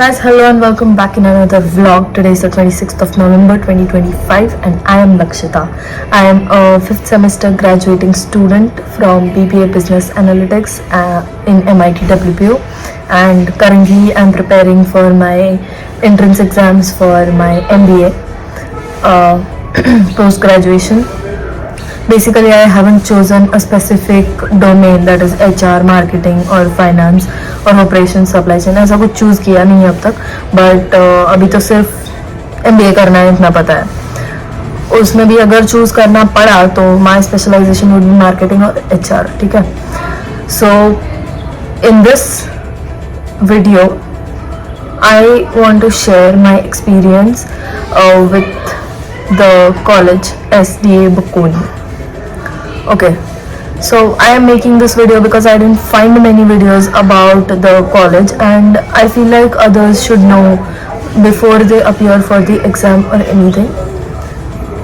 Guys, hello and welcome back in another vlog. Today is the 26th of November 2025 and I am Lakshita. I am a 5th semester graduating student from BBA Business Analytics in MIT WPU, and currently I am preparing for my entrance exams for my MBA post-graduation. Basically, I haven't chosen a specific domain, that is HR, marketing or finance और operation supply chain, ऐसा कुछ choose किया नहीं है अब तक. But अभी तो सिर्फ MBA करना है, इतना पता है. उसमें भी अगर चूज़ करना पड़ा तो my specialization would be marketing और HR. ठीक है. So in this video I want to share my experience with the college SDA Bocconi. Okay. So I am making this video because I didn't find many videos about the college and I feel like others should know before they appear for the exam or anything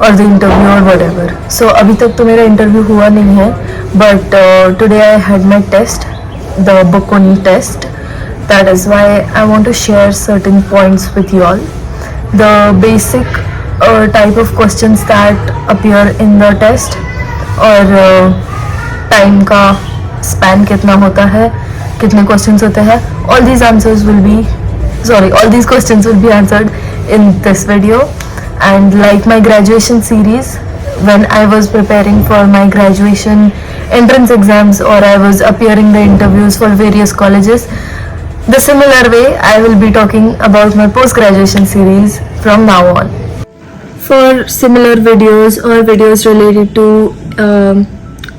or the interview or whatever. So अभी तक तो मेरा interview हुआ नहीं है, but today I had my test, the Bocconi test. That is why I want to share certain points with you all. The basic type of questions that appear in the test और time का span कितना होता है, कितने questions होते हैं, all these questions will be answered in this video. And like my graduation series, when I was preparing for my graduation entrance exams or I was appearing the interviews for various colleges, the similar way I will be talking about my post-graduation series from now on. For similar videos or videos related to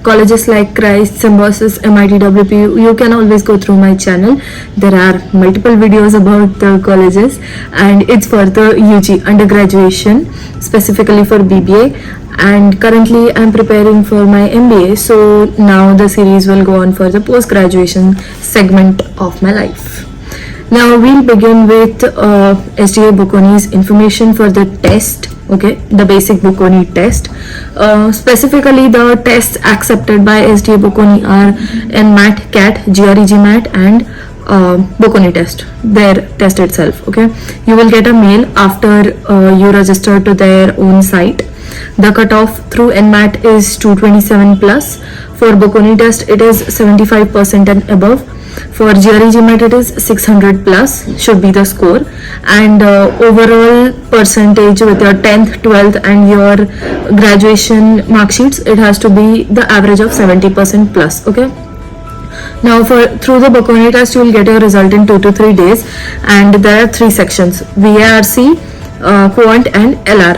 colleges like Christ, Symbiosis, MIT WPU, you can always go through my channel. There are multiple videos about the colleges and it's for the UG undergraduation, specifically for BBA, and currently I'm preparing for my MBA, so now the series will go on for the post-graduation segment of my life. Now we'll begin with SDA Bocconi's information for the test. Okay, the basic Bocconi test. Specifically, the tests accepted by SDA Bocconi are NMAT, CAT, GRE-GMAT and Bocconi test, their test itself. Okay, you will get a mail after you register to their own site. The cutoff through NMAT is 227 plus. For Bocconi test, it is 75% and above. For GRE-GMAT it is 600 plus should be the score, and overall percentage with your 10th, 12th and your graduation mark sheets, it has to be the average of 70% plus. Okay. Now through the Bocconi test you will get your result in 2 to 3 days, and there are 3 sections: VARC, Quant and LR.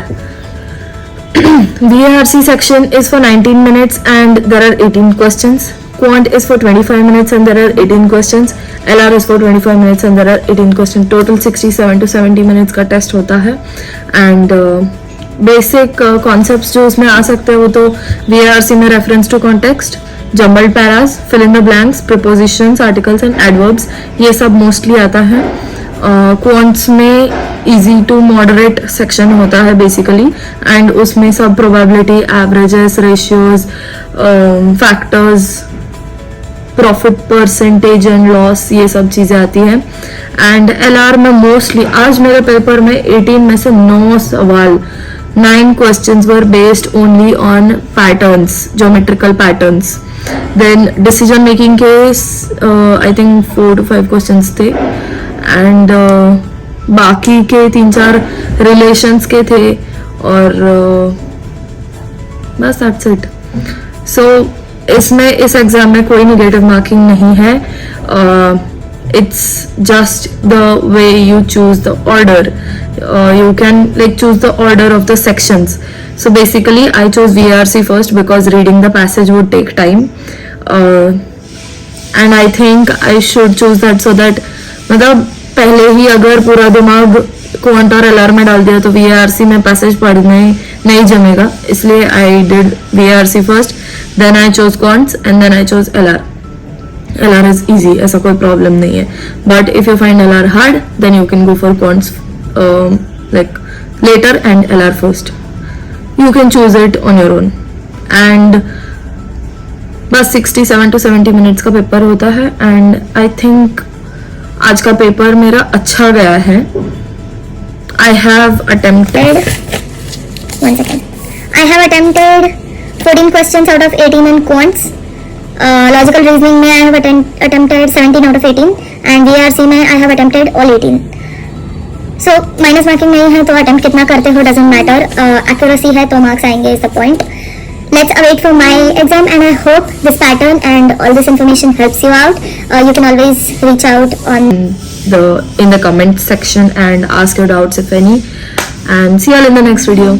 VARC section is for 19 minutes and there are 18 questions. Quant is for 25 minutes and there are 18 questions. LR is for 25 minutes and there are 18 questions. Total 67 to 70 minutes का test होता है. And basic concepts जो उसमें आ सकते हैं वो तो VARC में reference to context, jumbled paras, fill in the blanks, prepositions, articles and adverbs, ये सब mostly आता है. क्वांट्स में easy to moderate section होता है basically, and उसमें सब probability, averages, ratios, factors, profit percentage and loss, ये सब चीज़ें आती हैं. एंड LR में मोस्टली आज मेरे पेपर में 18 में से 9 सवाल, 9 questions were based only on patterns, geometrical patterns. Then decision making के आई थिंक 4 to 5 क्वेश्चंस थे, एंड बाकी के 3-4 रिलेशंस के थे, और बस दैट्स इट. सो इसमें इस एग्जाम में कोई नेगेटिव मार्किंग नहीं है. It's just the way you choose the order. You can like choose the order of the sections. So basically I choose VARC first because reading the passage would take time, and I think I should choose that so that, मतलब पहले ही अगर पूरा दिमाग quant और LR में डाल दिया तो VARC में पैसेज पढ़ने नहीं जमेगा. इसलिए I did VARC first, then I chose quants and then I chose LR. LR is easy, ऐसा कोई प्रॉब्लम नहीं है. But if you find LR hard, then you can go for quants like later and LR first. You can choose it on your own. And बस 67 to 70 minutes का paper होता है, and I think आज का paper मेरा अच्छा गया है. I have attempted 1 second. I have attempted 14 questions out of 18 in quants. Logical reasoning में I have attempted 17 out of 18 and VRC में I have attempted all 18. So minus marking नहीं है तो attempt कितना करते हो doesn't matter. Accuracy है तो marks आएंगे is the point. Let's await for my exam and I hope this pattern and all this information helps you out. You can always reach out on in the comment section and ask your doubts if any, and see you all in the next video.